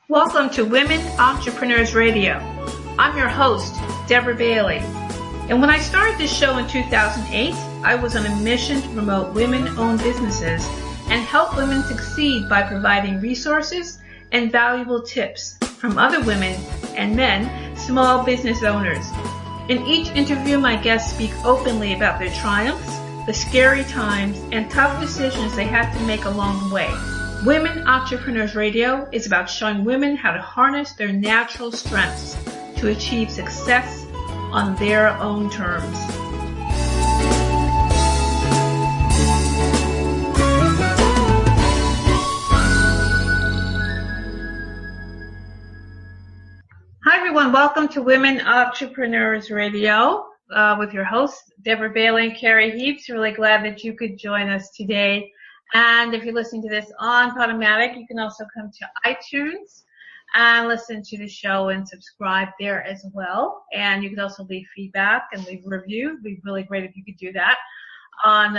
Welcome to Women Entrepreneurs Radio. I'm your host, Deborah Bailey. And when I started this show in 2008, I was on a mission to promote women-owned businesses and help women succeed by providing resources and valuable tips from other women and men, small business owners. In each interview, my guests speak openly about their triumphs, the scary times, and tough decisions they had to make along the way. Women Entrepreneurs Radio is about showing women how to harness their natural strengths to achieve success on their own terms. Hi everyone, welcome to Women Entrepreneurs Radio with your hosts, Deborah Bailey and Kerry Heaps. Really glad that you could join us today. And if you're listening to this on Podomatic, you can also come to iTunes and listen to the show and subscribe there as well. And you can also leave feedback and leave a review. It'd be really great if you could do that on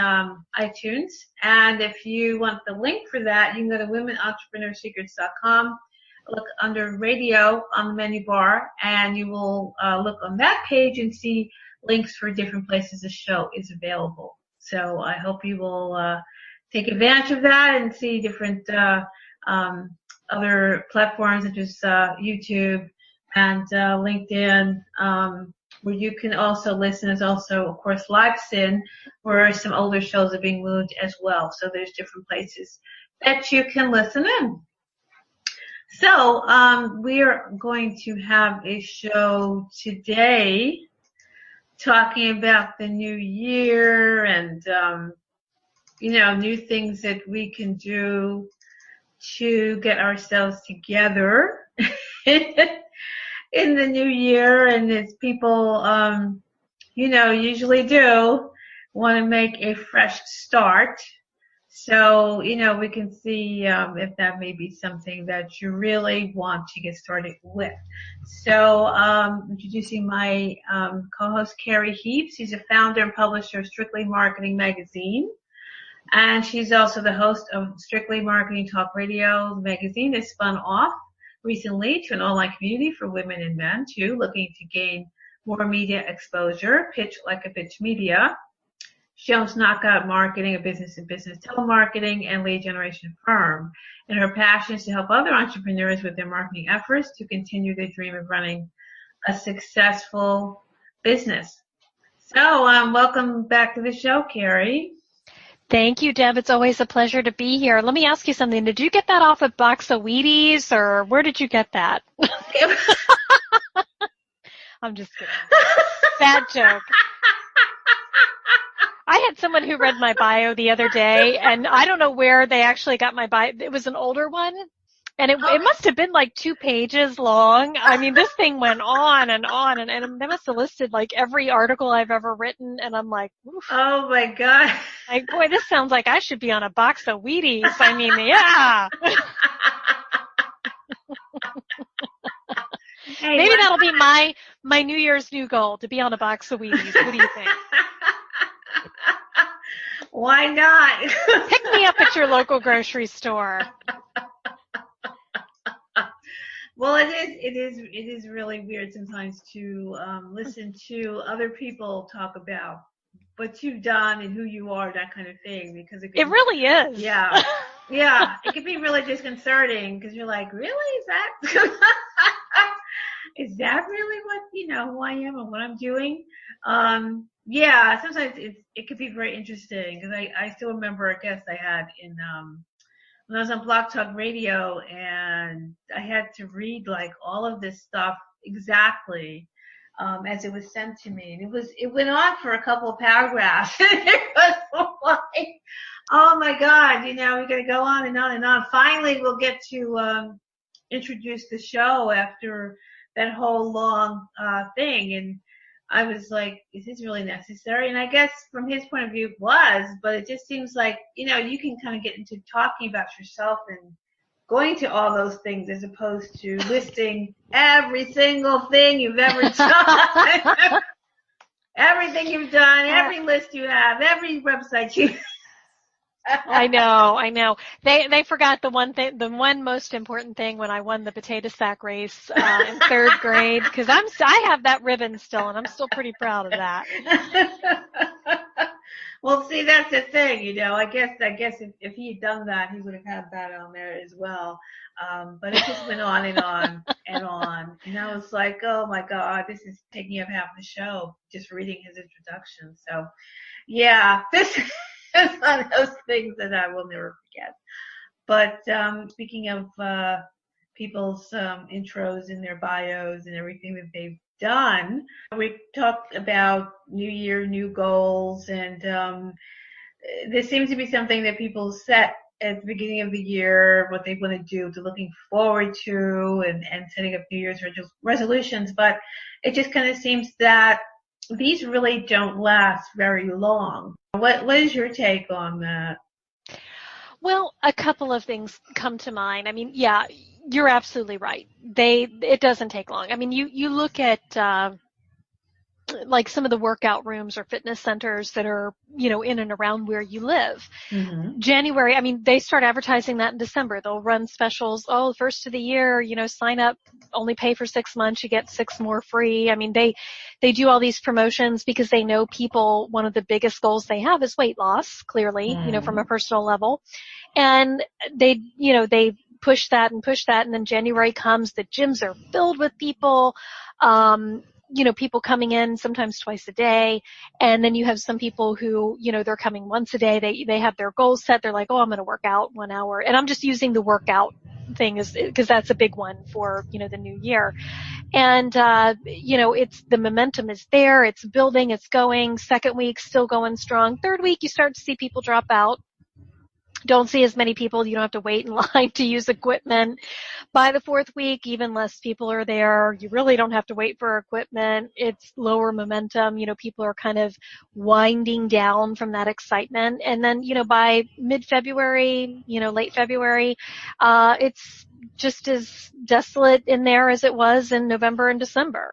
iTunes. And if you want the link for that, you can go to womenentrepreneursecrets.com, look under radio on the menu bar, and you will look on that page and see links for different places the show is available. So I hope you will take advantage of that and see different other platforms such as YouTube and LinkedIn, where you can also listen. There's also, of course, LiveSyn, where some older shows are being moved as well. So there's different places that you can listen in. So we are going to have a show today talking about the new year and new things that we can do to get ourselves together in the new year. And as people, usually do want to make a fresh start. So, we can see if that may be something that you really want to get started with. So, introducing my co-host, Kerry Heaps. She's a founder and publisher of Strictly Marketing magazine. And she's also the host of Strictly Marketing Talk Radio. The magazine has spun off recently to an online community for women and men, too, looking to gain more media exposure. Pitch Like a Bitch Media. She owns Knockout Marketing, a business-to-business telemarketing and lead generation firm. And her passion is to help other entrepreneurs with their marketing efforts to continue their dream of running a successful business. So, welcome back to the show, Kerry. Thank you, Deb. It's always a pleasure to be here. Let me ask you something. Did you get that off a box of Wheaties, or where did you get that? I'm just kidding. Bad joke. I had someone who read my bio the other day, and I don't know where they actually got my bio. It was an older one, and it must have been like 2 pages long. I mean, this thing went on, and they must have listed like every article I've ever written, and I'm like, oof. Oh my God. Like, boy, this sounds like I should be on a box of Wheaties. I mean, yeah. Hey, maybe that'll be my New Year's new goal, to be on a box of Wheaties. What do you think? Why not? Pick me up at your local grocery store. Well, it is really weird sometimes to listen to other people talk about what you've done and who you are, that kind of thing, because it really is. Yeah. Yeah. It can be really disconcerting because you're like, really? Is that really what, who I am and what I'm doing? Yeah, sometimes it could be very interesting because I still remember a guest I had in when I was on Blog Talk Radio, and I had to read like all of this stuff exactly as it was sent to me, and it went on for a couple of paragraphs. It was like, oh my God, we're gonna go on and on and on. Finally, we'll get to introduce the show after that whole long thing, and I was like, is this really necessary? And I guess from his point of view it was, but it just seems like, you can kind of get into talking about yourself and going to all those things as opposed to listing every single thing you've ever done. Everything you've done, every list you have, every website you I know. They forgot the one most important thing when I won the potato sack race in third grade, because I have that ribbon still, and I'm still pretty proud of that. Well, see, that's the thing, I guess if he had done that, he would have had that on there as well. But it just went on and on and on. And I was like, oh my God, this is taking up half the show, just reading his introduction. So, yeah, this is one of those things that I will never forget. But speaking of people's intros and their bios and everything that they've done, we talked about New Year, new goals, and there seems to be something that people set at the beginning of the year, what they want to do, to looking forward to, and setting up New Year's resolutions. But it just kind of seems that these really don't last very long. What is your take on that? Well, a couple of things come to mind. I mean, yeah, you're absolutely right. It doesn't take long. I mean, you look at like some of the workout rooms or fitness centers that are, in and around where you live. Mm-hmm. January, I mean, they start advertising that in December. They'll run specials. Oh, first of the year, sign up, only pay for 6 months, you get 6 more free. I mean, they do all these promotions because they know people, one of the biggest goals they have is weight loss, clearly, from a personal level. And they push that, and then January comes, the gyms are filled with people. People coming in sometimes twice a day, and then you have some people who, they're coming once a day. They have their goals set. They're like, oh, I'm going to work out 1 hour. And I'm just using the workout thing because that's a big one for, the new year. And, it's the momentum is there. It's building. It's going. Second week, still going strong. Third week, you start to see people drop out. Don't see as many people. You don't have to wait in line to use equipment. By the fourth week, even less people are there. You really don't have to wait for equipment. It's lower momentum. People are kind of winding down from that excitement. And then, by mid-February, late February, it's just as desolate in there as it was in November and December.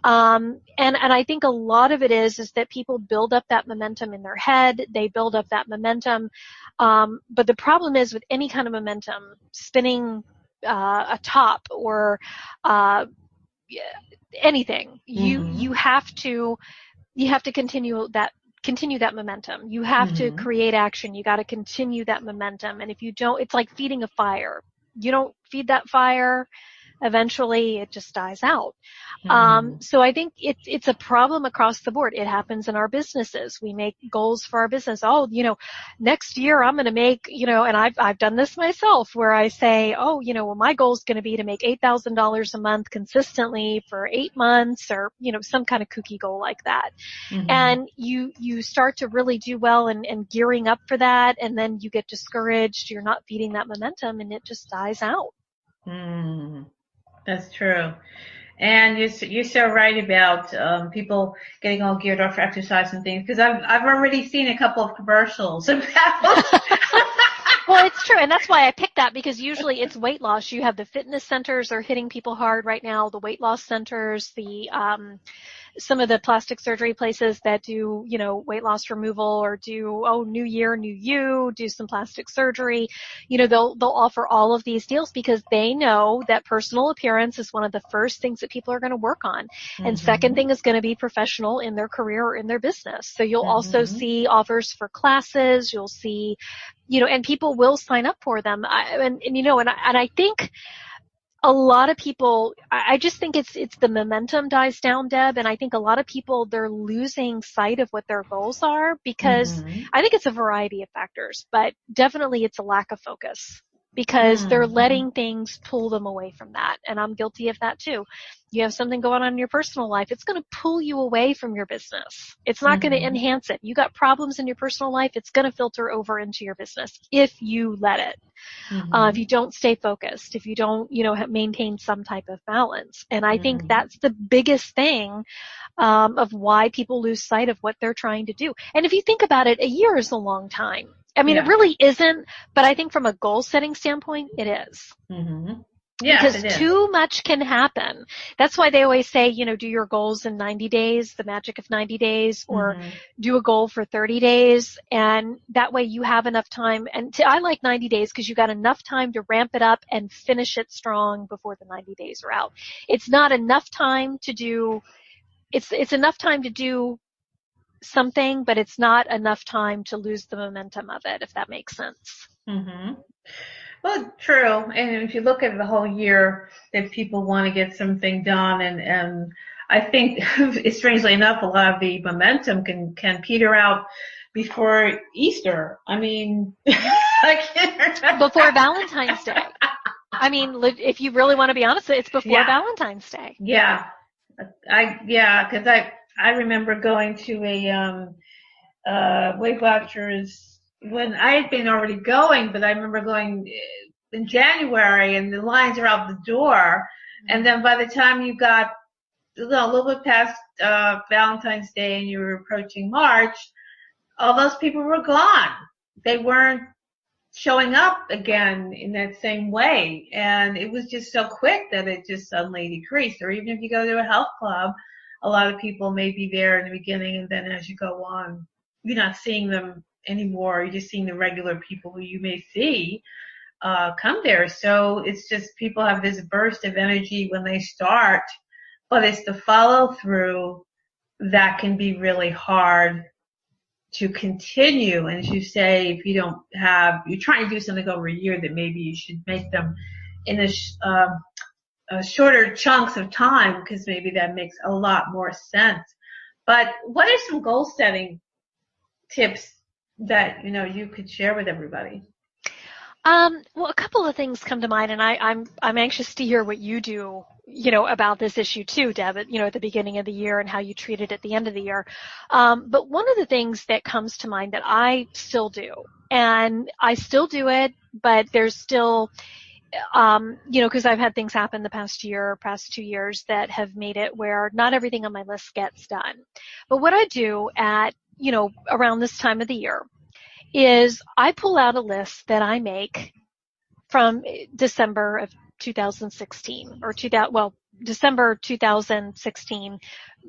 And I think a lot of it is that people build up that momentum in their head. They build up that momentum. But the problem is with any kind of momentum, spinning a top or anything, you have to continue that momentum. You have to create action. You got to continue that momentum. And if you don't, it's like feeding a fire. You don't feed that fire, eventually it just dies out. So I think it's a problem across the board. It happens in our businesses. We make goals for our business. Oh, next year I'm going to make, and I've done this myself where I say, oh, well, my goal is going to be to make $8,000 a month consistently for 8 months, or, some kind of kooky goal like that. And you start to really do well and gearing up for that. And then you get discouraged. You're not feeding that momentum and it just dies out. That's true. And you're so right about people getting all geared up for exercise and things, because I've already seen a couple of commercials about Well, it's true, and that's why I picked that, because usually it's weight loss. You have the fitness centers are hitting people hard right now, the weight loss centers, the some of the plastic surgery places that do, weight loss removal, or do, new year, new you, do some plastic surgery. They'll offer all of these deals because they know that personal appearance is one of the first things that people are going to work on. And second thing is going to be professional in their career or in their business. So you'll also see offers for classes. You'll see, and people will sign up for them. And I think a lot of people, I just think it's the momentum dies down, Deb, and I think a lot of people, they're losing sight of what their goals are, because I think it's a variety of factors, but definitely it's a lack of focus, because they're letting things pull them away from that. And I'm guilty of that too. You have something going on in your personal life, it's going to pull you away from your business. It's not going to enhance it. You got problems in your personal life, it's going to filter over into your business if you let it. If you don't stay focused, if you don't, maintain some type of balance. And I think that's the biggest thing of why people lose sight of what they're trying to do. And if you think about it, a year is a long time. I mean, It really isn't, but I think from a goal setting standpoint, it is. Yes, because it is. too much can happen. That's why they always say, do your goals in 90 days, the magic of 90 days, or do a goal for 30 days. And that way you have enough time. And I like 90 days because you got enough time to ramp it up and finish it strong before the 90 days are out. It's not enough time to do, it's enough time to do something, but it's not enough time to lose the momentum of it, if that makes sense. Mm-hmm. Well, true. And if you look at the whole year that people want to get something done, and I think, strangely enough, a lot of the momentum can peter out before Easter. I mean, I can't remember. Before Valentine's Day. I mean, if you really want to be honest, it's before Valentine's Day. Yeah. Because I remember going to a Weight Watchers when I had been already going, but I remember going in January and the lines are out the door. And then by the time you got a little bit past Valentine's Day and you were approaching March, all those people were gone. They weren't showing up again in that same way. And it was just so quick that it just suddenly decreased. Or even if you go to a health club, a lot of people may be there in the beginning, and then as you go on, you're not seeing them anymore. You're just seeing the regular people who you may see come there. So it's just people have this burst of energy when they start, but it's the follow through that can be really hard to continue. And as you say, if you don't have, you're trying to do something over a year, that maybe you should make them in shorter chunks of time, because maybe that makes a lot more sense. But what are some goal setting tips that you could share with everybody? Well, a couple of things come to mind, and I'm anxious to hear what you do, about this issue too, Deb, at the beginning of the year and how you treat it at the end of the year. But one of the things that comes to mind that I still do, and I still do it, but there's still, because I've had things happen the past 2 years that have made it where not everything on my list gets done. But what I do at, around this time of the year is I pull out a list that I make from December of 2016 or December 2016,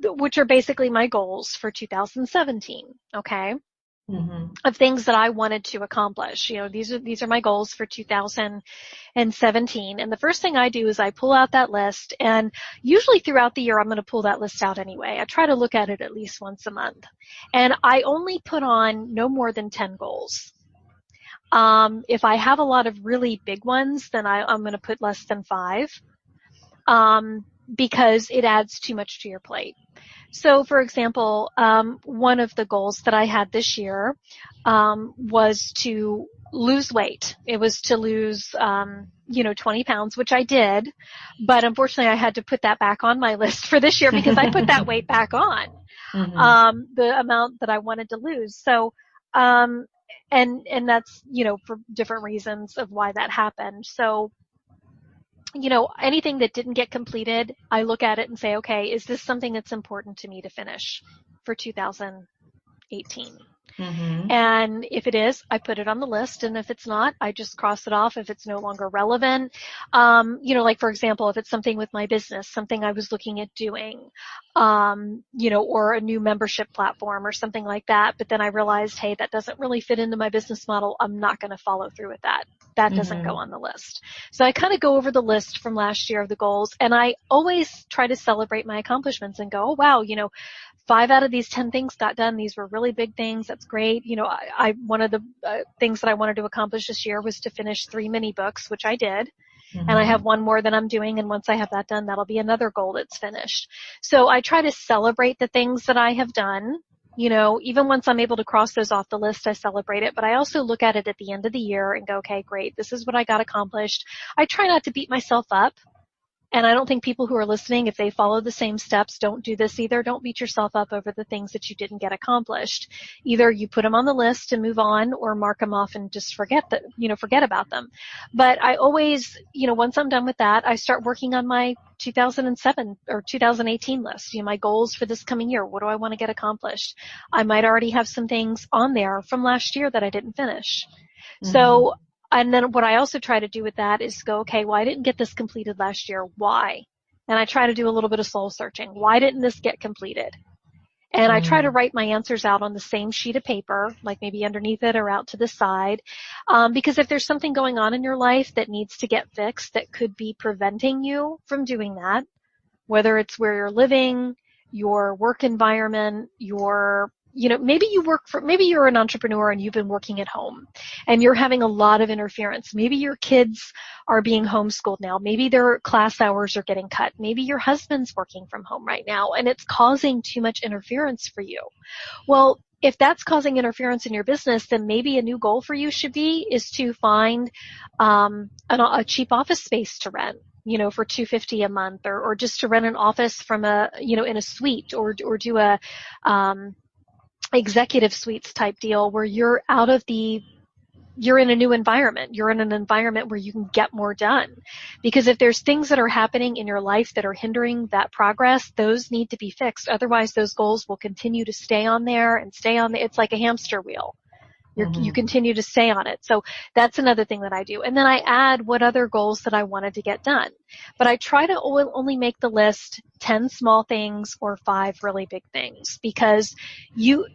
which are basically my goals for 2017. Okay. Mm-hmm. Of things that I wanted to accomplish. These are my goals for 2017. And the first thing I do is I pull out that list, and usually throughout the year I'm going to pull that list out anyway. I try to look at it at least once a month. And I only put on no more than 10 goals. If I have a lot of really big ones, then I'm going to put less than 5, because it adds too much to your plate. So, for example, one of the goals that I had this year was to lose weight. It was to lose, 20 pounds, which I did. But unfortunately, I had to put that back on my list for this year because I put that weight back on, the amount that I wanted to lose. So, and that's, for different reasons of why that happened. So, anything that didn't get completed, I look at it and say, okay, is this something that's important to me to finish for 2018? Mm-hmm. And if it is, I put it on the list. And if it's not, I just cross it off if it's no longer relevant. Like, for example, if it's something with my business, something I was looking at doing, or a new membership platform or something like that. But then I realized, hey, that doesn't really fit into my business model. I'm not going to follow through with that. That doesn't go on the list. So I kind of go over the list from last year of the goals, and I always try to celebrate my accomplishments and go, oh, wow, 5 out of these 10 things got done. These were really big things. That's great. One of the things that I wanted to accomplish this year was to finish 3 mini books, which I did. Mm-hmm. And I have one more that I'm doing. And once I have that done, that'll be another goal that's finished. So I try to celebrate the things that I have done. Even once I'm able to cross those off the list, I celebrate it. But I also look at it at the end of the year and go, okay, great. This is what I got accomplished. I try not to beat myself up. And I don't think people who are listening, if they follow the same steps, don't do this either. Don't beat yourself up over the things that you didn't get accomplished. Either you put them on the list and move on, or mark them off and just forget about them. But I always, once I'm done with that, I start working on my 2007 or 2018 list. My goals for this coming year. What do I want to get accomplished? I might already have some things on there from last year that I didn't finish. Mm-hmm. So And then what I also try to do with that is go, okay, well, I didn't get this completed last year. Why? And I try to do a little bit of soul searching. Why didn't this get completed? And I try to write my answers out on the same sheet of paper, like maybe underneath it or out to the side. Because if there's something going on in your life that needs to get fixed that could be preventing you from doing that, whether it's where you're living, your work environment, maybe you're an entrepreneur and you've been working at home and you're having a lot of interference. Maybe your kids are being homeschooled now. Maybe their class hours are getting cut. Maybe your husband's working from home right now and it's causing too much interference for you. Well, if that's causing interference in your business, then maybe a new goal for you should be is to find a cheap office space to rent, for $250 a month, or just to rent an office from in a suite, or do a executive suites type deal where you're in a new environment. You're in an environment where you can get more done. Because if there's things that are happening in your life that are hindering that progress, those need to be fixed. Otherwise, those goals will continue to stay on there and stay on there. It's like a hamster wheel. You continue to stay on it. So that's another thing that I do. And then I add what other goals that I wanted to get done. But I try to only make the list 10 small things or 5 really big things, because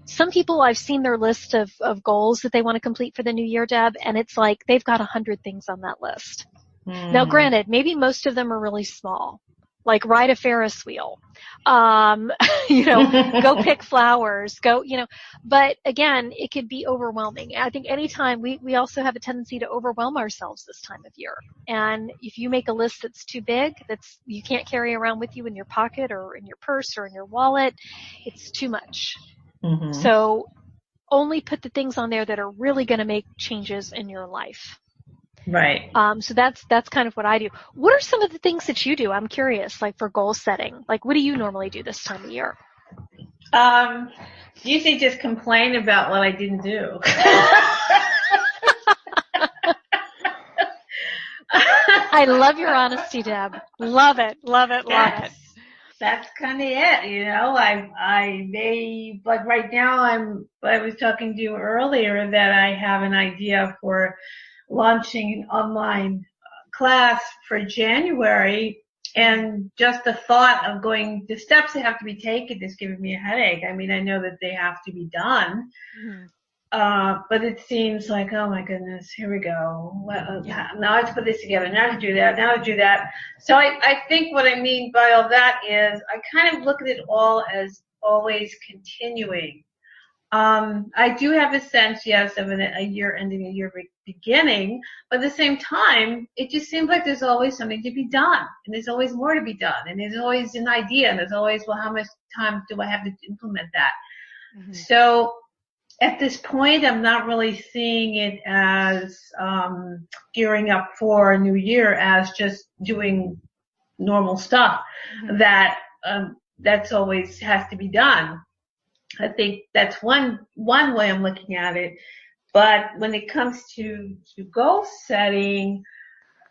some people, I've seen their list of goals that they want to complete for the new year, Deb, and it's like they've got 100 things on that list. Now, granted, maybe most of them are really small, like ride a Ferris wheel, go pick flowers, but again, it could be overwhelming. I think anytime we also have a tendency to overwhelm ourselves this time of year. And if you make a list that's too big, you can't carry around with you in your pocket or in your purse or in your wallet, it's too much. So only put the things on there that are really going to make changes in your life. Right. So that's kind of what I do. What are some of the things that you do? I'm curious, like for goal setting. Like, what do you normally do this time of year? Usually just complain about what I didn't do. I love your honesty, Deb. Love it. Love it. Love it. That's kind of it, I may, like right now I was talking to you earlier that I have an idea for launching an online class for January, and just the thought of the steps that have to be taken is giving me a headache. I mean, I know that they have to be done, but it seems like, oh my goodness, here we go. Now I have to put this together. Now I have to do that. Now I have to do that. So I think what I mean by all that is I kind of look at it all as always continuing. I do have a sense, yes, of a year ending, a year beginning, but at the same time, it just seems like there's always something to be done, and there's always more to be done, and there's always an idea, and there's always, well, how much time do I have to implement that? So at this point, I'm not really seeing it as gearing up for a new year as just doing normal stuff that's always has to be done. I think that's one way I'm looking at it. But when it comes to goal setting,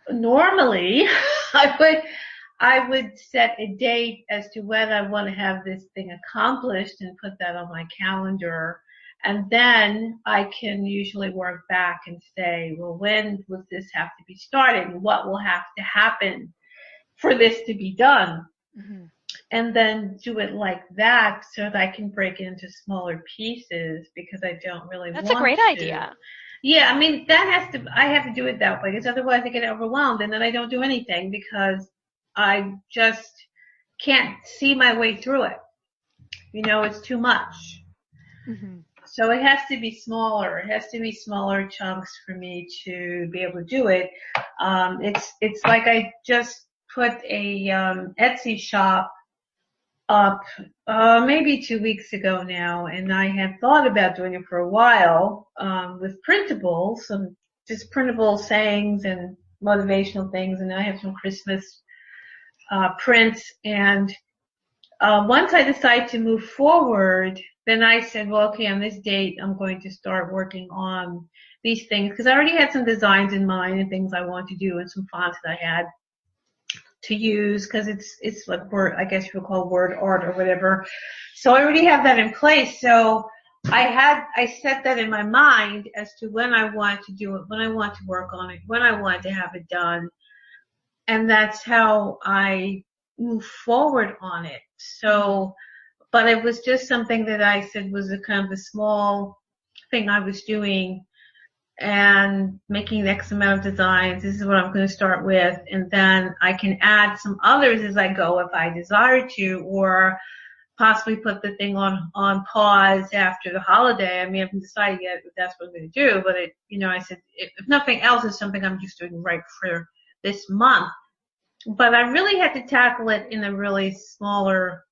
normally I would set a date as to when I want to have this thing accomplished and put that on my calendar. And then I can usually work back and say, well, when will this have to be started? What will have to happen for this to be done? And then do it like that so that I can break it into smaller pieces, because I don't really want to. That's a great idea. Yeah, I mean, I have to do it that way, because otherwise I get overwhelmed and then I don't do anything because I just can't see my way through it. It's too much. So it has to be smaller. It has to be smaller chunks for me to be able to do it. It's like I just put a Etsy shop up maybe 2 weeks ago now, and I had thought about doing it for a while with printables, some just printable sayings and motivational things, and I have some Christmas prints. And once I decide to move forward, then I said, well, okay, on this date I'm going to start working on these things, because I already had some designs in mind and things I want to do and some fonts that I had to use, because it's like word, I guess you would call word art or whatever. So I already have that in place. So I set that in my mind as to when I want to do it, when I want to work on it, when I want to have it done. And that's how I move forward on it. So, but it was just something that I said was a kind of a small thing I was doing and making X amount of designs. This is what I'm going to start with. And then I can add some others as I go if I desire to, or possibly put the thing on pause after the holiday. I mean, I haven't decided yet if that's what I'm going to do, but I said, if nothing else is something I'm just doing right for this month. But I really had to tackle it in a really smaller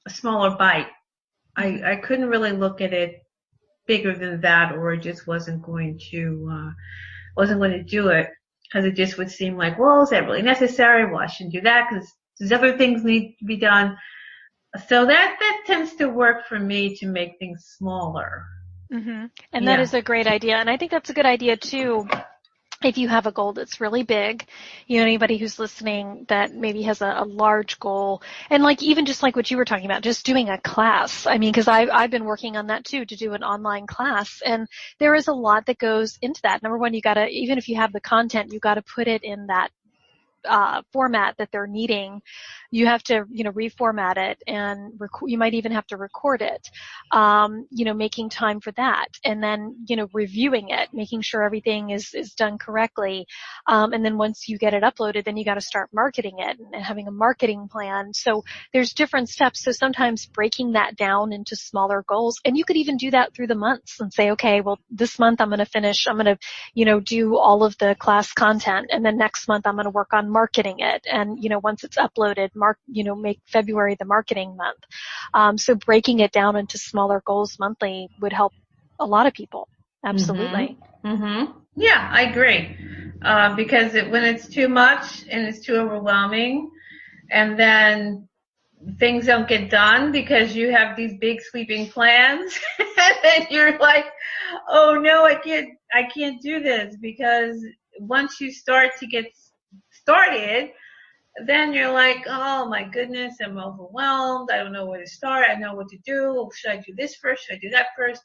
bite. I couldn't really look at it bigger than that, or it just wasn't going to do it, because it just would seem like, well, is that really necessary? Well, I shouldn't do that because there's other things need to be done. So that tends to work for me to make things smaller. Mm-hmm. And that is a great idea. And I think that's a good idea too. If you have a goal that's really big, anybody who's listening that maybe has a large goal, and even just like what you were talking about, just doing a class. I mean, because I've been working on that too, to do an online class, and there is a lot that goes into that. Number one, you gotta, even if you have the content, you gotta put it in that format that they're needing. You have to, reformat it, and you might even have to record it, making time for that. And then, reviewing it, making sure everything is done correctly. And then once you get it uploaded, then you got to start marketing it and having a marketing plan. So there's different steps. So sometimes breaking that down into smaller goals, and you could even do that through the months and say, okay, well, this month I'm going to do all of the class content. And then next month I'm going to work on marketing it. And, once it's uploaded, make February the marketing month. So breaking it down into smaller goals monthly would help a lot of people. Absolutely. Mm-hmm. Yeah, I agree. Because when it's too much and it's too overwhelming, and then things don't get done because you have these big sweeping plans, and then you're like, oh no, I can't do this, because once you start to get started, then you're like, oh my goodness, I'm overwhelmed. I don't know where to start. I know what to do. Should I do this first? Should I do that first?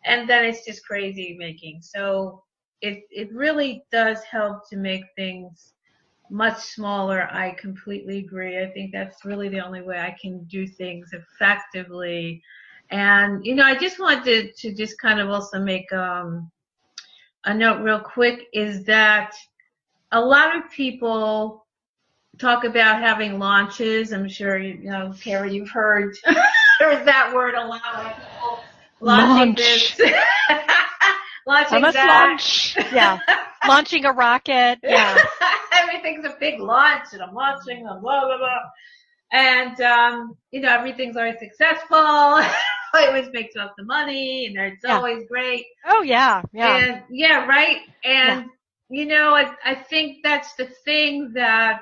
And then it's just crazy making. So it really does help to make things much smaller. I completely agree. I think that's really the only way I can do things effectively. And, I just wanted to just kind of also make a note real quick, is that a lot of people talk about having launches. I'm sure Kerry, you've heard that word a lot. Like people launching this, launching that. Launch. Yeah, launching a rocket. Yeah, everything's a big launch, and I'm launching, and blah blah blah. And everything's always successful. I always makes lots of money, and it's always great. Oh yeah, yeah. And right. And I think that's the thing that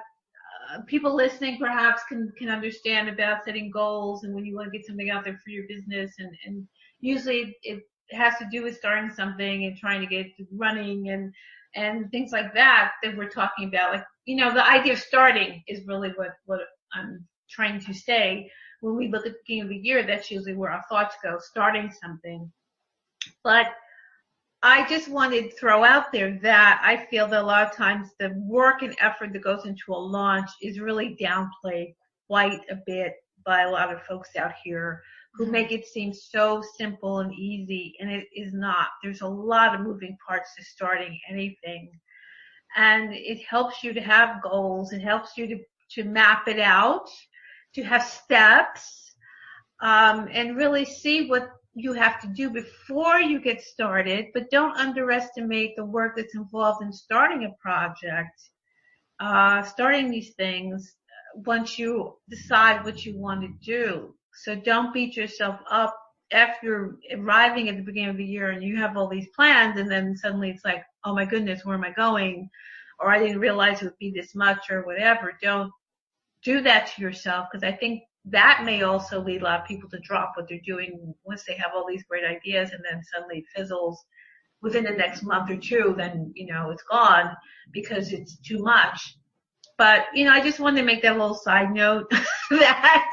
people listening perhaps can understand about setting goals, and when you want to get something out there for your business, and usually it has to do with starting something and trying to get it running and things like that we're talking about. Like, the idea of starting is really what I'm trying to say. When we look at the beginning of the year, that's usually where our thoughts go, starting something. But I just wanted to throw out there that I feel that a lot of times the work and effort that goes into a launch is really downplayed quite a bit by a lot of folks out here who make it seem so simple and easy, and it is not. There's a lot of moving parts to starting anything, and it helps you to have goals. It helps you to map it out, to have steps, and really see what you have to do before you get started. But don't underestimate the work that's involved in starting a project, starting these things once you decide what you want to do. So don't beat yourself up after you're arriving at the beginning of the year and you have all these plans, and then suddenly it's like, oh my goodness, where am I going? Or I didn't realize it would be this much, or whatever. Don't do that to yourself, because I think that may also lead a lot of people to drop what they're doing once they have all these great ideas, and then suddenly it fizzles within the next month or two. Then, it's gone because it's too much. But, I just wanted to make that little side note that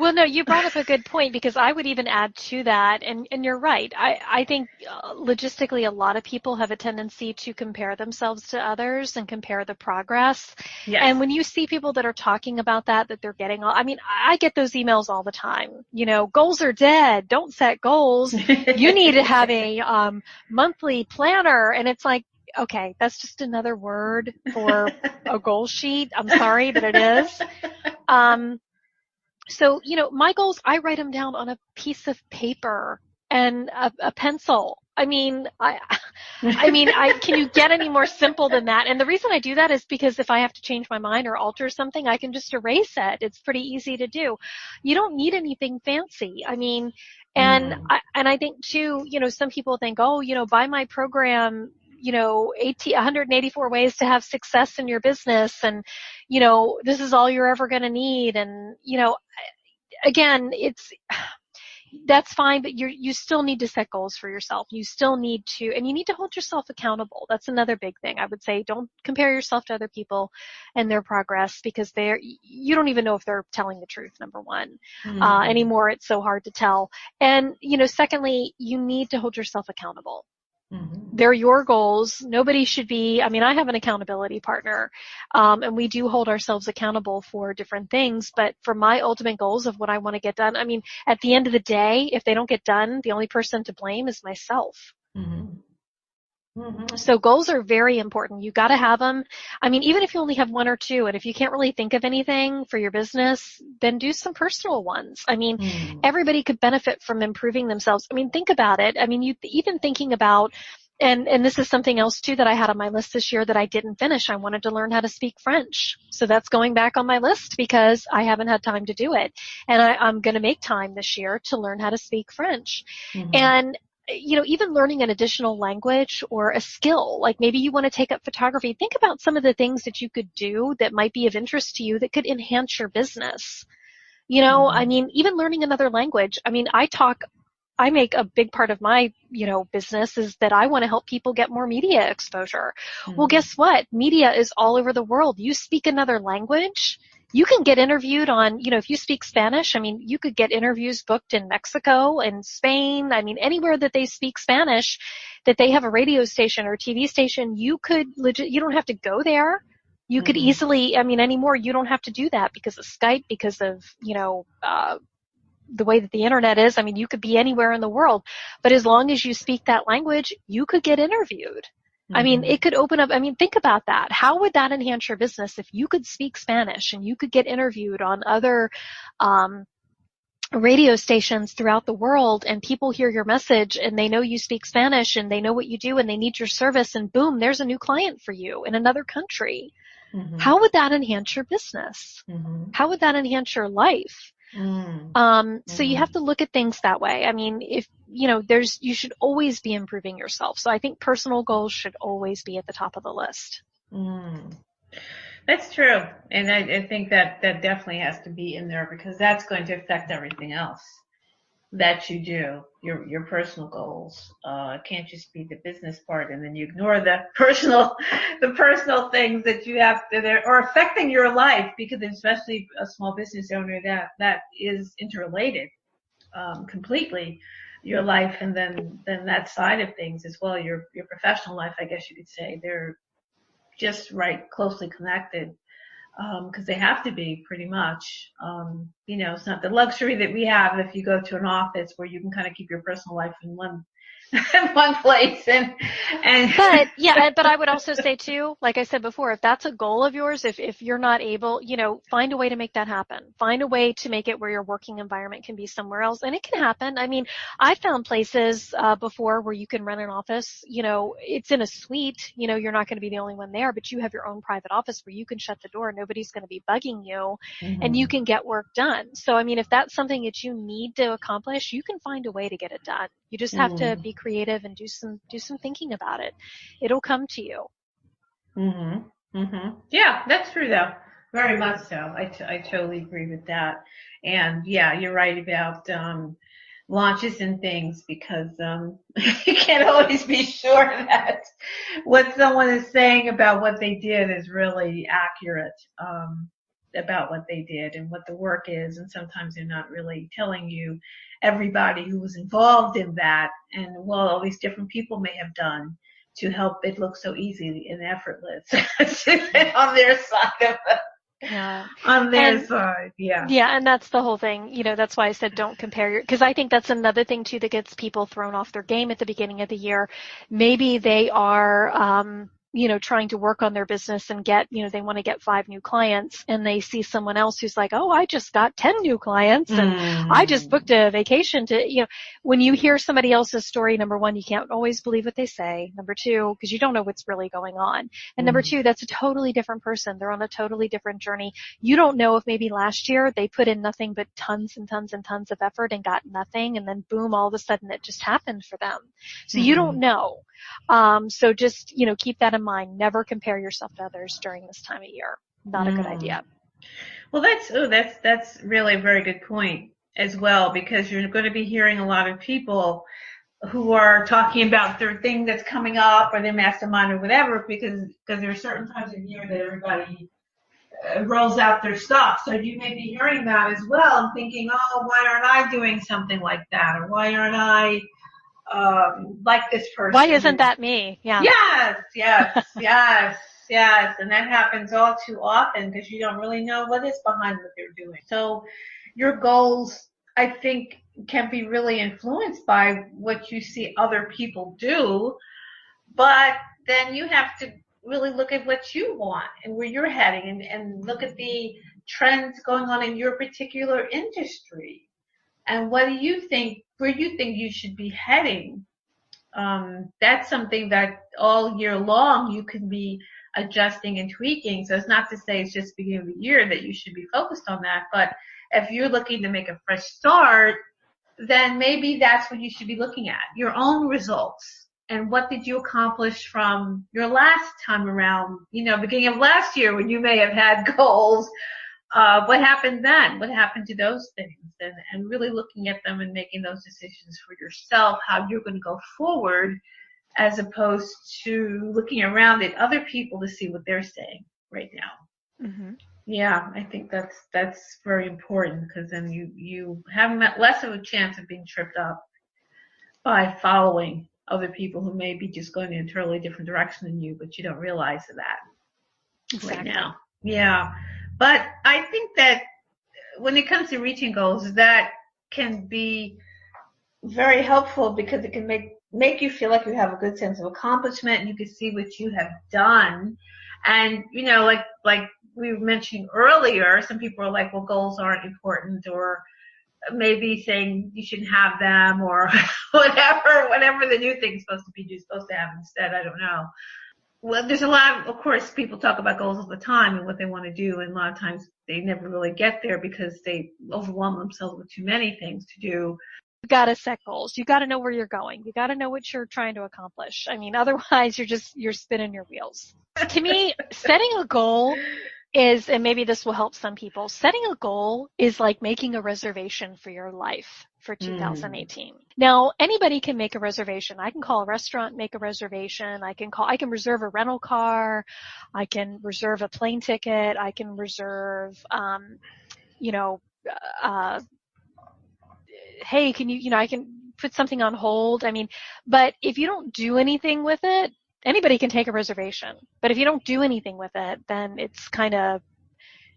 Well, no, you brought up a good point because I would even add to that, and you're right. I think logistically a lot of people have a tendency to compare themselves to others and compare the progress. Yes. And when you see people that are talking about that they're getting all, I mean, I get those emails all the time. You know, goals are dead. Don't set goals. You need to have a monthly planner. And it's like, okay, that's just another word for a goal sheet. I'm sorry, but it is. So, you know, my goals, I write them down on a piece of paper and a pencil. I mean, can you get any more simple than that? And the reason I do that is because if I have to change my mind or alter something, I can just erase it. It's pretty easy to do. You don't need anything fancy. I mean, and I think too, you know, some people think, oh, you know, buy my program, you know, 184 ways to have success in your business. And, you know, this is all you're ever going to need. And, you know, again, that's fine, but you still need to set goals for yourself. You still need to, and you need to hold yourself accountable. That's another big thing. I would say don't compare yourself to other people and their progress because you don't even know if they're telling the truth, number one. Anymore, it's so hard to tell. And, you know, secondly, you need to hold yourself accountable. They're your goals. Nobody should be, I mean, I have an accountability partner, and we do hold ourselves accountable for different things, but for my ultimate goals of what I want to get done, I mean, at the end of the day, if they don't get done, the only person to blame is myself. So goals are very important. You got to have them. I mean, even if you only have one or two, and if you can't really think of anything for your business, then do some personal ones. I mean, everybody could benefit from improving themselves. I mean, think about it. I mean, you even thinking about, and this is something else too that I had on my list this year that I didn't finish. I wanted to learn how to speak French. So that's going back on my list because I haven't had time to do it. And I'm going to make time this year to learn how to speak French. And you know, even learning an additional language or a skill, like maybe you want to take up photography, think about some of the things that you could do that might be of interest to you that could enhance your business. You know, I mean, even learning another language. I mean, I make a big part of my, you know, business is that I want to help people get more media exposure. Well, guess what? Media is all over the world. You speak another language, you can get interviewed on, you know, if you speak Spanish, I mean, you could get interviews booked in Mexico and Spain. I mean, anywhere that they speak Spanish, that they have a radio station or TV station, you don't have to go there. You could easily, I mean, anymore, you don't have to do that because of Skype, because of, you know, the way that the internet is. I mean, you could be anywhere in the world, but as long as you speak that language, you could get interviewed. I mean, it could open up, I mean, think about that. How would that enhance your business if you could speak Spanish and you could get interviewed on other radio stations throughout the world and people hear your message and they know you speak Spanish and they know what you do and they need your service and boom, there's a new client for you in another country. How would that enhance your business? How would that enhance your life? So you have to look at things that way. I mean, if, you know, you should always be improving yourself. So I think personal goals should always be at the top of the list. That's true. And I think that definitely has to be in there because that's going to affect everything else that you do, your personal goals. It can't just be the business part and then you ignore the personal things that you have that are affecting your life, because especially a small business owner that is interrelated, completely, your life and then that side of things as well, your professional life, I guess you could say. They're just closely connected. Because they have to be pretty much. You know, it's not the luxury that we have if you go to an office where you can kind of keep your personal life in one place. But I would also say too, like I said before, if that's a goal of yours, if you're not able, you know, find a way to make that happen. Find a way to make it where your working environment can be somewhere else. And it can happen. I mean, I found places before where you can rent an office, you know, it's in a suite, you know, you're not going to be the only one there, but you have your own private office where you can shut the door. Nobody's going to be bugging you and you can get work done. So, I mean, if that's something that you need to accomplish, you can find a way to get it done. You just have to be creative and do some thinking about it. It'll come to you. Yeah, that's true though. Very much so. I totally agree with that. And yeah, you're right about launches and things because you can't always be sure that what someone is saying about what they did is really accurate. about what they did and what the work is, and sometimes they're not really telling you everybody who was involved in that and what all these different people may have done to help it look so easy and effortless on their side of it. Yeah. On their side, yeah. Yeah, and that's the whole thing. That's why I said don't compare because I think that's another thing too that gets people thrown off their game at the beginning of the year. Maybe they are, trying to work on their business and get, they want to get 5 new clients and they see someone else who's like, oh, I just got 10 new clients and I just booked a vacation to, when you hear somebody else's story, number one, you can't always believe what they say. Number two, because you don't know what's really going on. And number two, that's a totally different person. They're on a totally different journey. You don't know if maybe last year they put in nothing but tons and tons and tons of effort and got nothing. And then boom, all of a sudden it just happened for them. So you don't know. So just, keep that in mind. Never compare yourself to others during this time of year. Not a good idea. Well, that's really a very good point as well, because you're going to be hearing a lot of people who are talking about their thing that's coming up or their mastermind or whatever, because there are certain times of year that everybody rolls out their stuff. So you may be hearing that as well and thinking, oh, why aren't I doing something like that? Or why aren't I like this person? Why isn't that me? Yeah. Yes. And that happens all too often because you don't really know what is behind what they're doing. So your goals, I think, can be really influenced by what you see other people do. But then you have to really look at what you want and where you're heading and look at the trends going on in your particular industry. And what do you think, where you think you should be heading? That's something that all year long you can be adjusting and tweaking. So it's not to say it's just beginning of the year that you should be focused on that. But if you're looking to make a fresh start, then maybe that's what you should be looking at, your own results. And what did you accomplish from your last time around, beginning of last year when you may have had goals? What happened then? What happened to those things? And really looking at them and making those decisions for yourself, how you're going to go forward, as opposed to looking around at other people to see what they're saying right now. Mm-hmm. Yeah, I think that's very important, because then you have less of a chance of being tripped up by following other people who may be just going in a totally different direction than you, but you don't realize that right now. Yeah. But I think that when it comes to reaching goals, that can be very helpful because it can make you feel like you have a good sense of accomplishment and you can see what you have done. And, like we were mentioning earlier, some people are like, well, goals aren't important, or maybe saying you shouldn't have them, or whatever the new thing's supposed to be, you're supposed to have instead. I don't know. Well, there's a lot of course, people talk about goals all the time and what they want to do, and a lot of times they never really get there because they overwhelm themselves with too many things to do. You got to set goals. You got to know where you're going. You got to know what you're trying to accomplish. I mean, otherwise you're spinning your wheels. To me, setting a goal is, and maybe this will help some people, setting a goal is like making a reservation for your life for 2018. Now, anybody can make a reservation. I can call a restaurant, make a reservation. I can reserve a rental car. I can reserve a plane ticket. I can reserve, hey, can you, I can put something on hold. I mean, but if you don't do anything with it, anybody can take a reservation. But if you don't do anything with it, then it's kind of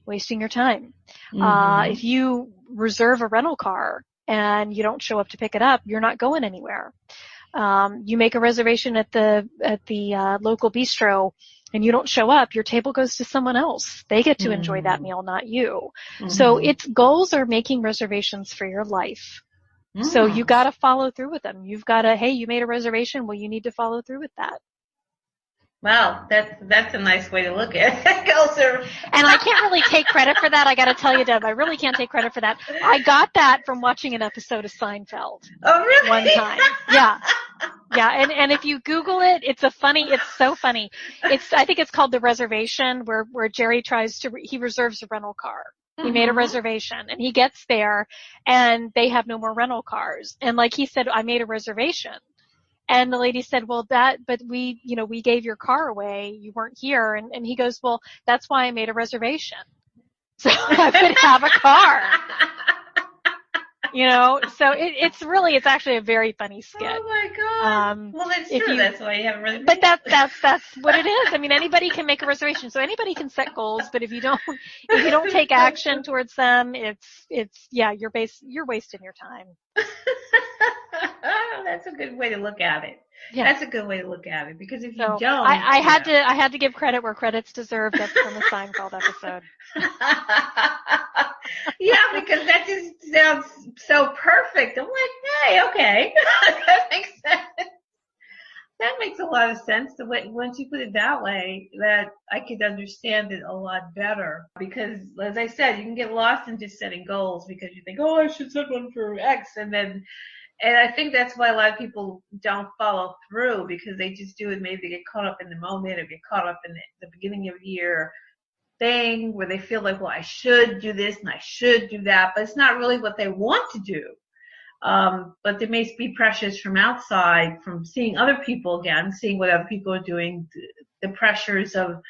wasting your time. If you reserve a rental car and you don't show up to pick it up, you're not going anywhere. You make a reservation at the local bistro and you don't show up, your table goes to someone else. They get to enjoy that meal, not you. So goals are making reservations for your life. So you got to follow through with them. You've got to, hey, you made a reservation. Well, you need to follow through with that. Wow, that's a nice way to look at it. And I can't really take credit for that. I got to tell you, Deb, I really can't take credit for that. I got that from watching an episode of Seinfeld. Oh, really? One time. Yeah. Yeah. And if you Google it, it's so funny. I think it's called The Reservation, where Jerry he reserves a rental car. He made a reservation and he gets there and they have no more rental cars. And like he said, I made a reservation. And the lady said, well, but we gave your car away. You weren't here. And he goes, well, that's why I made a reservation. so I could have a car. So it's actually a very funny skit. Oh my God. Well, that's true. That's why you haven't really. But that's what it is. I mean, anybody can make a reservation, so anybody can set goals. But if you don't take action towards them, you're wasting your time. That's a good way to look at it. Yeah. That's a good way to look at it, because if you don't, I had to give credit where credit's deserved. That's from a Seinfeld episode. Yeah, because that just sounds so perfect. I'm like, hey, okay, that makes sense. That makes a lot of sense. Once you put it that way, that I could understand it a lot better. Because, as I said, you can get lost in just setting goals because you think, oh, I should set one for X, and I think that's why a lot of people don't follow through, because they just do it. Maybe they get caught up in the moment, or get caught up in the beginning of the year thing where they feel like, well, I should do this and I should do that, but it's not really what they want to do. But there may be pressures from outside, from seeing other people again, seeing what other people are doing, the pressures of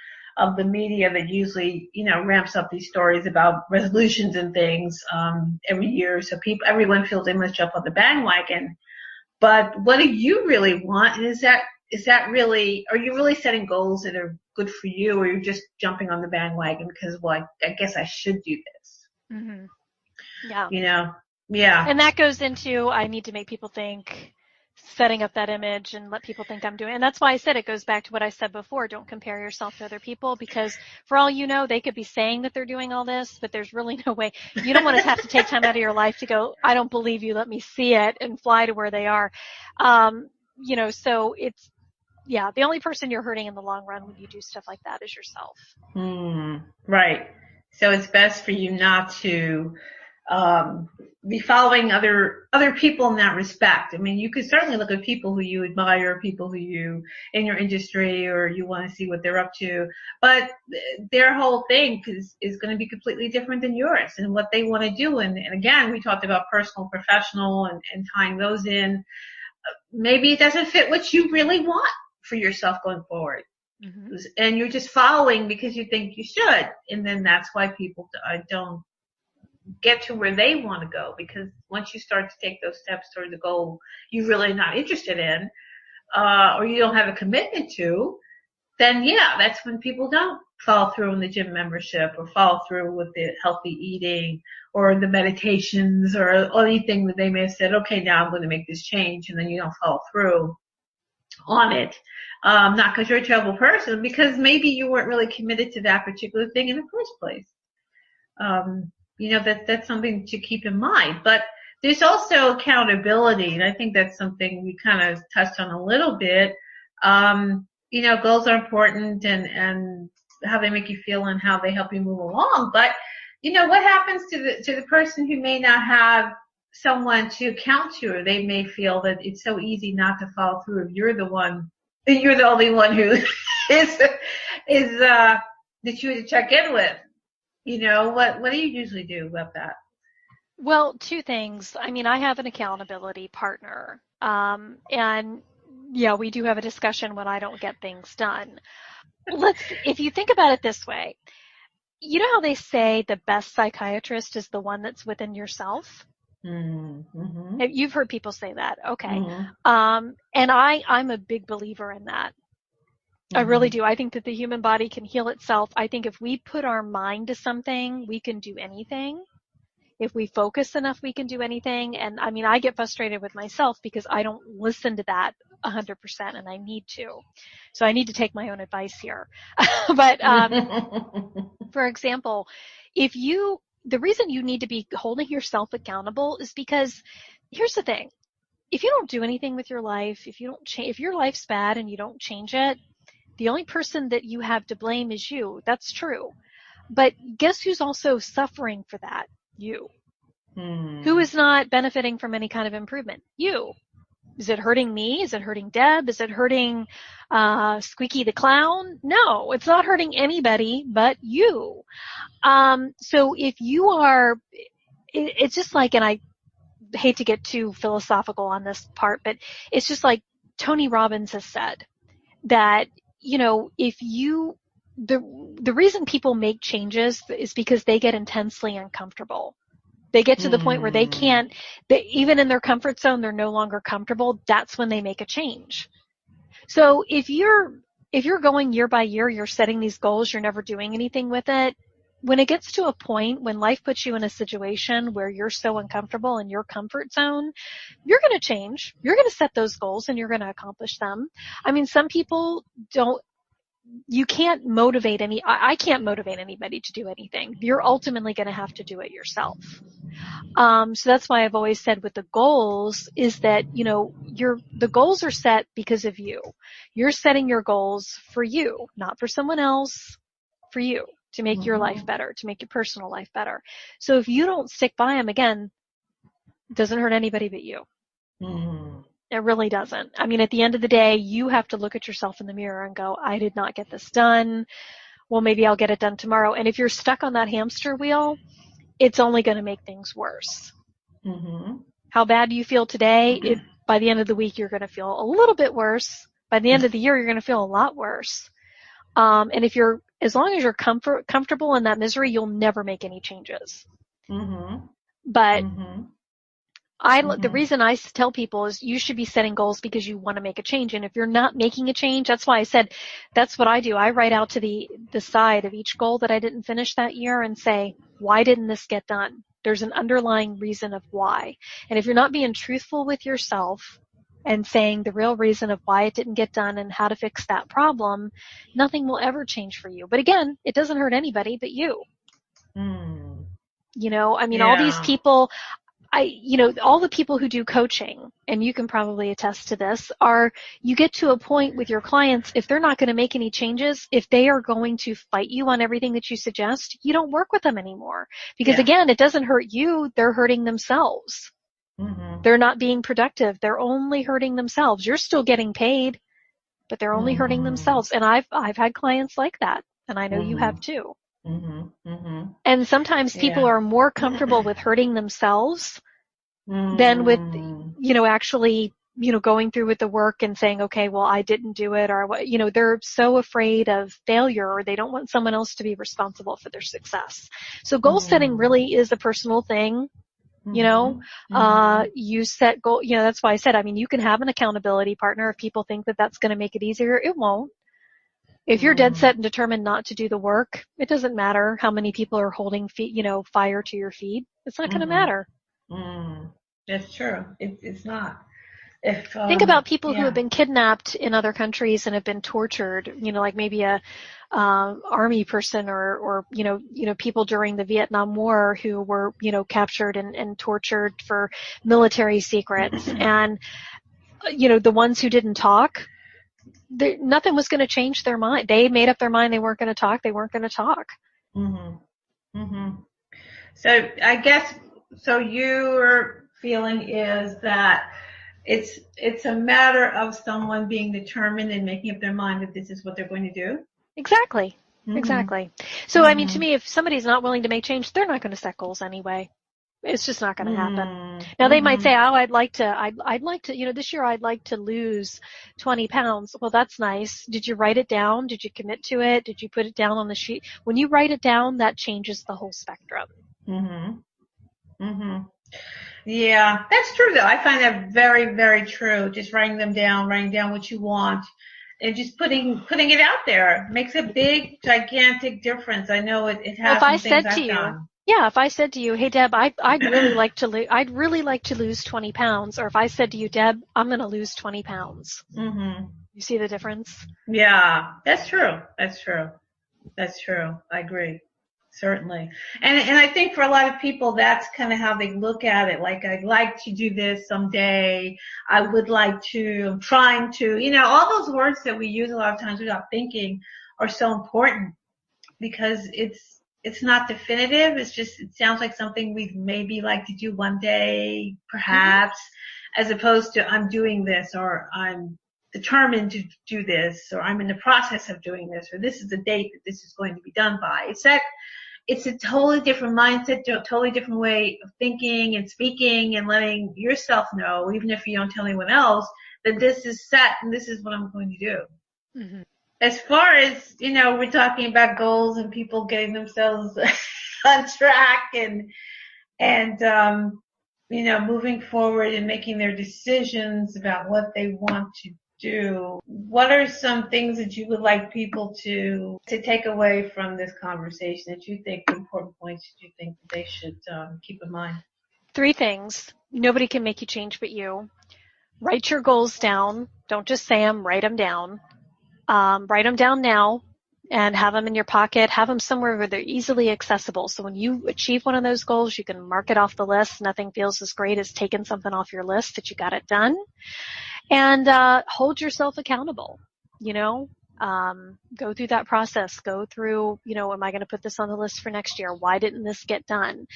the media that usually, ramps up these stories about resolutions and things, every year. So everyone feels they must jump on the bandwagon. But what do you really want? And is that really, are you really setting goals that are good for you, or you're just jumping on the bandwagon because, well, I guess I should do this? Mm-hmm. Yeah. Yeah. And that goes into, I need to make people think, setting up that image and let people think I'm doing. And that's why I said it goes back to what I said before. Don't compare yourself to other people, because for all you know, they could be saying that they're doing all this, but there's really no way. You don't want to have to take time out of your life to go, I don't believe you, let me see it, and fly to where they are. So it's, the only person you're hurting in the long run when you do stuff like that is yourself. Right. So it's best for you not to be following other people in that respect. I mean, you could certainly look at people who you admire, people who you in your industry, or you want to see what they're up to, but their whole thing is going to be completely different than yours and what they want to do. And again, we talked about personal, professional, and tying those in. Maybe it doesn't fit what you really want for yourself going forward. Mm-hmm. And you're just following because you think you should. And then that's why people don't get to where they want to go, because once you start to take those steps toward the goal you're really not interested in, or you don't have a commitment to, then that's when people don't follow through on the gym membership, or follow through with the healthy eating, or the meditations, or anything that they may have said, okay, now I'm going to make this change, and then you don't follow through on it. Not because you're a terrible person, because maybe you weren't really committed to that particular thing in the first place. That's something to keep in mind. But there's also accountability, and I think that's something we kind of touched on a little bit. Goals are important, and how they make you feel and how they help you move along. But, what happens to the person who may not have someone to account to, or they may feel that it's so easy not to follow through if you're the only one who is that you would check in with. What do you usually do about that? Well, two things. I mean, I have an accountability partner. And we do have a discussion when I don't get things done. If you think about it this way, you know how they say the best psychiatrist is the one that's within yourself? Mm-hmm. You've heard people say that. Okay. Mm-hmm. And I'm a big believer in that. I really do. I think that the human body can heal itself. I think if we put our mind to something, we can do anything. If we focus enough, we can do anything. And I mean, I get frustrated with myself because I don't listen to that 100%, and I need to. So I need to take my own advice here. But for example, the reason you need to be holding yourself accountable is because here's the thing. If you don't do anything with your life, if your life's bad and you don't change it, the only person that you have to blame is you. That's true. But guess who's also suffering for that? You. Who is not benefiting from any kind of improvement? You. Is it hurting me? Is it hurting Deb? Is it hurting Squeaky the Clown? No, it's not hurting anybody but you. So if you are, it's just like, and I hate to get too philosophical on this part, but it's just like Tony Robbins has said that, if you the reason people make changes is because they get intensely uncomfortable. They get to the point where they can't, even in their comfort zone, they're no longer comfortable. That's when they make a change. So if you're going year by year, you're setting these goals, you're never doing anything with it. When it gets to a point when life puts you in a situation where you're so uncomfortable in your comfort zone, you're going to change. You're going to set those goals and you're going to accomplish them. I mean, some people you can't motivate I can't motivate anybody to do anything. You're ultimately going to have to do it yourself. So that's why I've always said with the goals is that, the goals are set because of you. You're setting your goals for you, not for someone else, for you, to make your life better, to make your personal life better. So if you don't stick by them, again, it doesn't hurt anybody but you. It really doesn't. I mean, at the end of the day, you have to look at yourself in the mirror and go, I did not get this done. Well, maybe I'll get it done tomorrow. And if you're stuck on that hamster wheel, it's only going to make things worse. How bad do you feel today? By the end of the week, you're going to feel a little bit worse. By the end of the year, you're going to feel a lot worse. And as long as you're comfortable in that misery, you'll never make any changes. But the reason I tell people is you should be setting goals because you want to make a change. And if you're not making a change, that's why I said that's what I do. I write out to the side of each goal that I didn't finish that year and say, why didn't this get done? There's an underlying reason of why. And if you're not being truthful with yourself and saying the real reason of why it didn't get done and how to fix that problem, nothing will ever change for you. But again, it doesn't hurt anybody but you. All these people, all the people who do coaching, and you can probably attest to this, you get to a point with your clients, if they're not going to make any changes, if they are going to fight you on everything that you suggest, you don't work with them anymore. Because again, it doesn't hurt you, they're hurting themselves. They're not being productive. They're only hurting themselves. You're still getting paid, but they're only hurting themselves. And I've had clients like that, and I know you have too. And sometimes people are more comfortable with hurting themselves than with, actually, going through with the work and saying, okay, well, I didn't do it, or what, they're so afraid of failure, or they don't want someone else to be responsible for their success. So goal setting really is a personal thing. You set goal, that's why I said, you can have an accountability partner. If people think that that's going to make it easier, it won't. If you're dead set and determined not to do the work, it doesn't matter how many people are holding fire to your feet. It's not going to matter. That's true. It's not. Think about people who have been kidnapped in other countries and have been tortured, like maybe a army person or people during the Vietnam War who were, captured and tortured for military secrets. And, the ones who didn't talk, nothing was going to change their mind. They made up their mind they weren't going to talk. They weren't going to talk. So I guess, your feeling is that it's a matter of someone being determined and making up their mind that this is what they're going to do? Exactly. Exactly. So, to me, if somebody's not willing to make change, they're not going to set goals anyway. It's just not going to happen. Now they might say, oh, I'd like to, this year I'd like to lose 20 pounds. Well, that's nice. Did you write it down? Did you commit to it? Did you put it down on the sheet? When you write it down, that changes the whole spectrum. Yeah, that's true though. I find that very, very true. Just writing down what you want and just putting it out there makes a big, gigantic difference. I know it has some things I've done. Yeah, if I said to you, hey Deb, I'd really like to lose 20 pounds, or if I said to you, Deb, I'm going to lose 20 pounds. You see the difference? Yeah, that's true. I agree. Certainly. And I think for a lot of people, that's kind of how they look at it. Like, I'd like to do this someday. I would like to, I'm trying to, all those words that we use a lot of times without thinking are so important because it's not definitive. It's just, it sounds like something we'd maybe like to do one day, perhaps, as opposed to I'm doing this, or I'm determined to do this, or I'm in the process of doing this, or this is the date that this is going to be done by. It's a totally different mindset, a totally different way of thinking and speaking and letting yourself know, even if you don't tell anyone else, that this is set and this is what I'm going to do. as far as, we're talking about goals and people getting themselves on track and moving forward and making their decisions about what they want to do. What are some things that you would like people to take away from this conversation that you think important points that you think that they should keep in mind? 3 things. Nobody can make you change but you. Write your goals down. Don't just say them, write them down. Write them down now and have them in your pocket. Have them somewhere where they're easily accessible. So when you achieve one of those goals, you can mark it off the list. Nothing feels as great as taking something off your list that you got it done. And hold yourself accountable. Go through that process. Go through, am I going to put this on the list for next year? Why didn't this get done?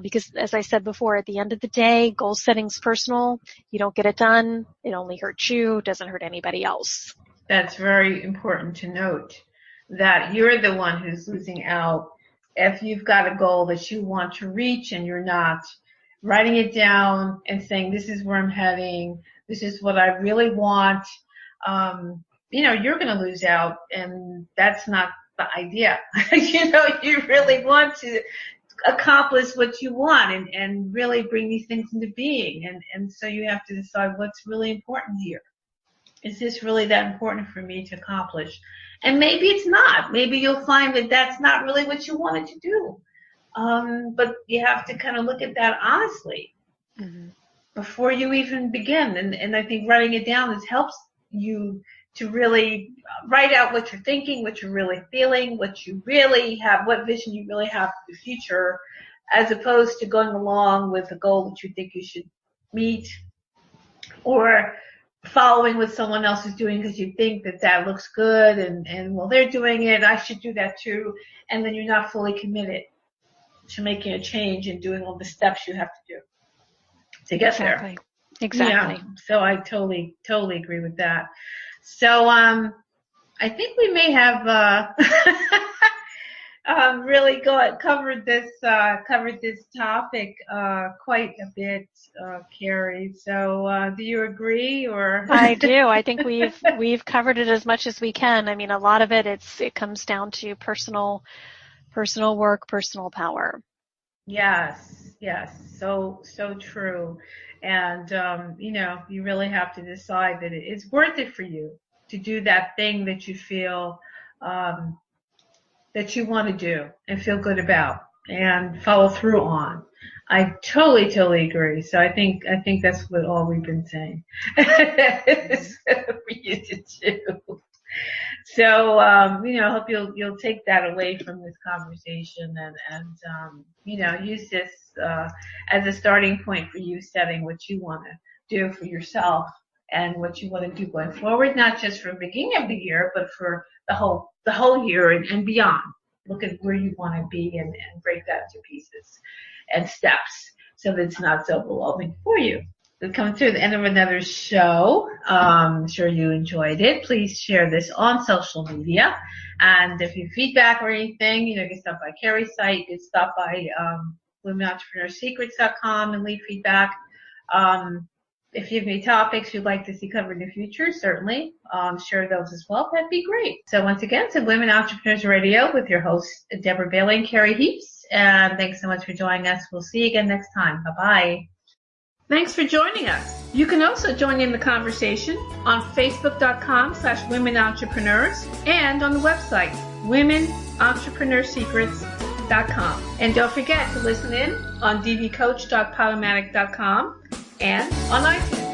Because as I said before, at the end of the day, goal setting's personal. You don't get it done. It only hurts you. It doesn't hurt anybody else. That's very important to note, that you're the one who's losing out if you've got a goal that you want to reach and you're not writing it down and saying, this is where I'm heading. This is what I really want. You're going to lose out, and that's not the idea. You really want to accomplish what you want and really bring these things into being. And so you have to decide what's really important here. Is this really that important for me to accomplish? And maybe it's not. Maybe you'll find that that's not really what you wanted to do. But you have to kind of look at that honestly before you even begin. And I think writing it down helps you to really write out what you're thinking, what you're really feeling, what you really have, what vision you really have for the future, as opposed to going along with a goal that you think you should meet or following what someone else is doing because you think that looks good and well, they're doing it, I should do that too. And then you're not fully committed to making a change and doing all the steps you have to do to get there. Exactly. Yeah. So I totally agree with that. So I think we may have really covered this topic quite a bit, Kerry. So do you agree? Or I do. I think we've covered it as much as we can. I mean, a lot of it comes down to personal work, personal power. Yes. So true. And you really have to decide that it's worth it for you to do that thing that you feel that you want to do and feel good about and follow through on. I totally agree. So I think that's what all we've been saying for you to do. So I hope you'll take that away from this conversation and use this as a starting point for you setting what you want to do for yourself and what you want to do going forward, not just for the beginning of the year, but for the whole year and beyond. Look at where you want to be and break that into pieces and steps so that it's not so overwhelming for you. We've come to the end of another show. I'm sure you enjoyed it. Please share this on social media. And if you have feedback or anything, you can stop by Kerry's site. You can stop by womenentrepreneursecrets.com and leave feedback. If you have any topics you'd like to see covered in the future, certainly share those as well. That'd be great. So once again, it's Women Entrepreneurs Radio with your hosts, Deborah Bailey and Kerry Heaps. And thanks so much for joining us. We'll see you again next time. Bye-bye. Thanks for joining us. You can also join in the conversation on Facebook.com/Women Entrepreneurs and on the website, WomenEntrepreneursecrets.com. And don't forget to listen in on dvcoach.podomatic.com and on iTunes.